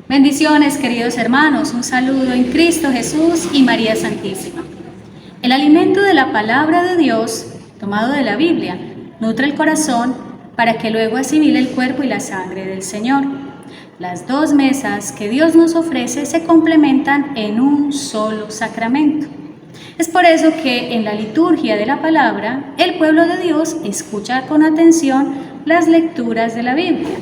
Bendiciones, queridos hermanos, un saludo en Cristo Jesús y María Santísima. El alimento de la palabra de Dios, tomado de la Biblia, nutre el corazón para que luego asimile el cuerpo y la sangre del Señor. Las dos mesas que Dios nos ofrece se complementan en un solo sacramento. Es por eso que en la liturgia de la palabra, el pueblo de Dios escucha con atención las lecturas de la Biblia,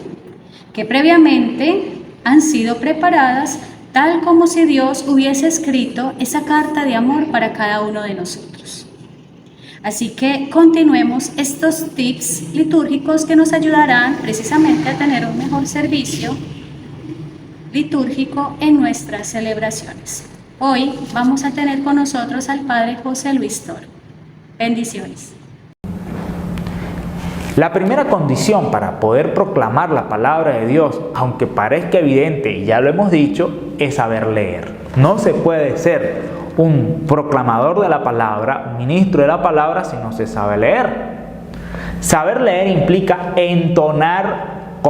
que previamente han sido preparadas tal como si Dios hubiese escrito esa carta de amor para cada uno de nosotros. Así que continuemos estos tips litúrgicos que nos ayudarán precisamente a tener un mejor servicio litúrgico en nuestras celebraciones. Hoy vamos a tener con nosotros al Padre José Luis Toro. Bendiciones. La primera condición para poder proclamar la palabra de Dios, aunque parezca evidente y ya lo hemos dicho, es saber leer. No se puede ser un proclamador de la palabra, un ministro de la palabra, si no se sabe leer. Saber leer implica entonar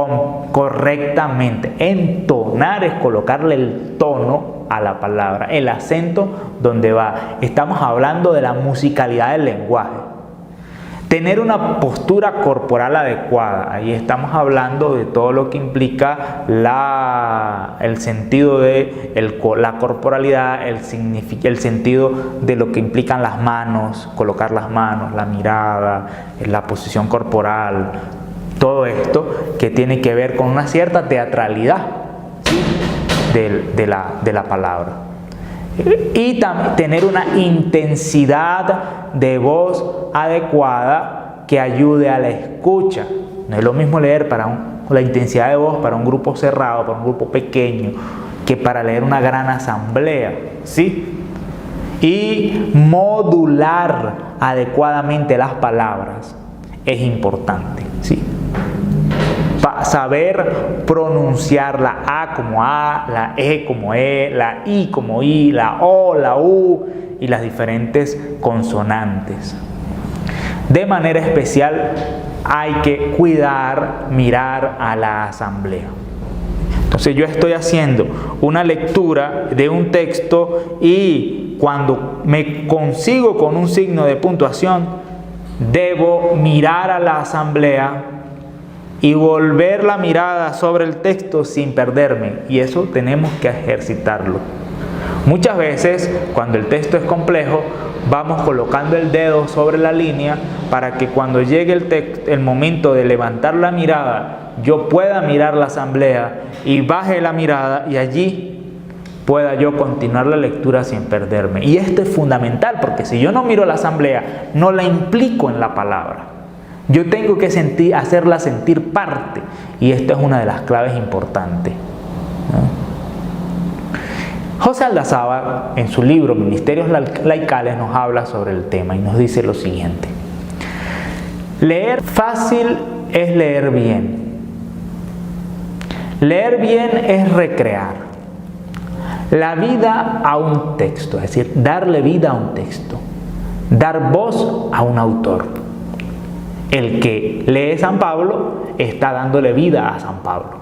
correctamente. Entonar es colocarle el tono a la palabra, el acento donde va. Estamos hablando de la musicalidad del lenguaje. Tener una postura corporal adecuada. Ahí estamos hablando de todo lo que implica el sentido de la corporalidad, el sentido de lo que implican las manos, colocar las manos, la mirada, la posición corporal. Todo esto que tiene que ver con una cierta teatralidad, ¿sí?, de la palabra. Y tener una intensidad de voz adecuada que ayude a la escucha. No es lo mismo leer la intensidad de voz para un grupo cerrado, para un grupo pequeño, que para leer una gran asamblea, ¿sí? Y modular adecuadamente las palabras es importante, ¿sí? Saber pronunciar la A como A, la E como E, la I como I, la O, la U y las diferentes consonantes. De manera especial hay que mirar a la asamblea. Entonces yo estoy haciendo una lectura de un texto y cuando me consigo con un signo de puntuación, debo mirar a la asamblea y volver la mirada sobre el texto sin perderme, y eso tenemos que ejercitarlo. Muchas veces, cuando el texto es complejo, vamos colocando el dedo sobre la línea para que cuando llegue el momento de levantar la mirada, yo pueda mirar la asamblea y baje la mirada y allí pueda yo continuar la lectura sin perderme. Y esto es fundamental, porque si yo no miro la asamblea, no la implico en la palabra. Yo tengo que hacerla sentir parte, y esta es una de las claves importantes, ¿no? José Aldazábal, en su libro Ministerios Laicales, nos habla sobre el tema y nos dice lo siguiente: leer fácil es leer bien. Leer bien es recrear la vida a un texto, es decir, darle vida a un texto, dar voz a un autor. El que lee San Pablo está dándole vida a San Pablo.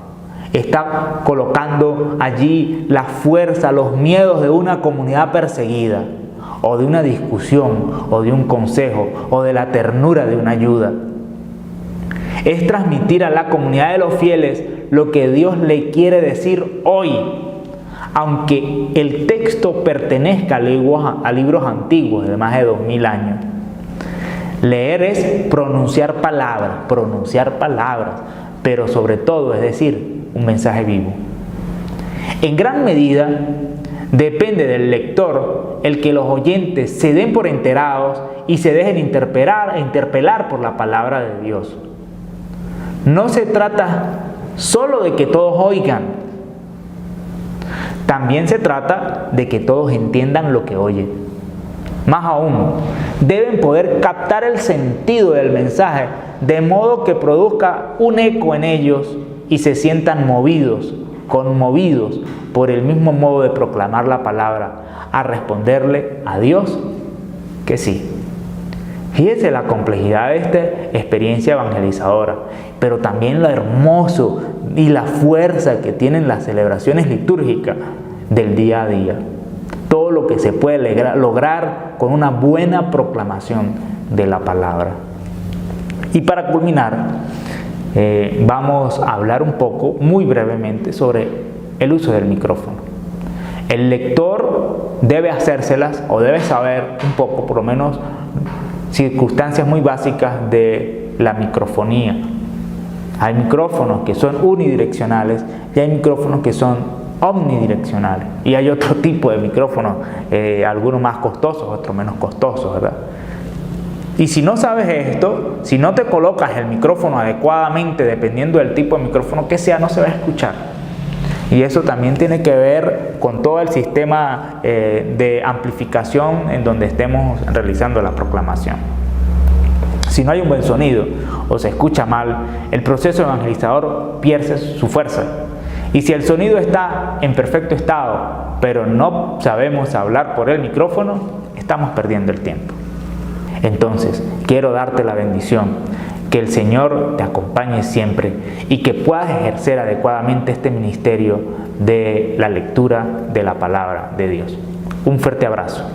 Está colocando allí la fuerza, los miedos de una comunidad perseguida, o de una discusión, o de un consejo, o de la ternura de una ayuda. Es transmitir a la comunidad de los fieles lo que Dios le quiere decir hoy, aunque el texto pertenezca a libros antiguos de más de 2000 años. Leer es pronunciar palabras, pero sobre todo es decir, un mensaje vivo. En gran medida depende del lector el que los oyentes se den por enterados y se dejen interpelar por la palabra de Dios. No se trata solo de que todos oigan, también se trata de que todos entiendan lo que oyen. Más aún, deben poder captar el sentido del mensaje de modo que produzca un eco en ellos y se sientan conmovidos por el mismo modo de proclamar la palabra, a responderle a Dios que sí. Fíjese la complejidad de esta experiencia evangelizadora, pero también lo hermoso y la fuerza que tienen las celebraciones litúrgicas del día a día. Todo lo que se puede lograr con una buena proclamación de la palabra. Y para culminar, vamos a hablar un poco, muy brevemente, sobre el uso del micrófono. El lector debe hacérselas o debe saber un poco, por lo menos, circunstancias muy básicas de la microfonía. Hay micrófonos que son unidireccionales y hay micrófonos que son omnidireccionales. Y hay otro tipo de micrófonos, algunos más costosos, otros menos costosos, ¿verdad? Y si no sabes esto, si no te colocas el micrófono adecuadamente, dependiendo del tipo de micrófono que sea, no se va a escuchar. Y eso también tiene que ver con todo el sistema de amplificación en donde estemos realizando la proclamación. Si no hay un buen sonido o se escucha mal, el proceso evangelizador pierde su fuerza. Y si el sonido está en perfecto estado, pero no sabemos hablar por el micrófono, estamos perdiendo el tiempo. Entonces, quiero darte la bendición, que el Señor te acompañe siempre y que puedas ejercer adecuadamente este ministerio de la lectura de la palabra de Dios. Un fuerte abrazo.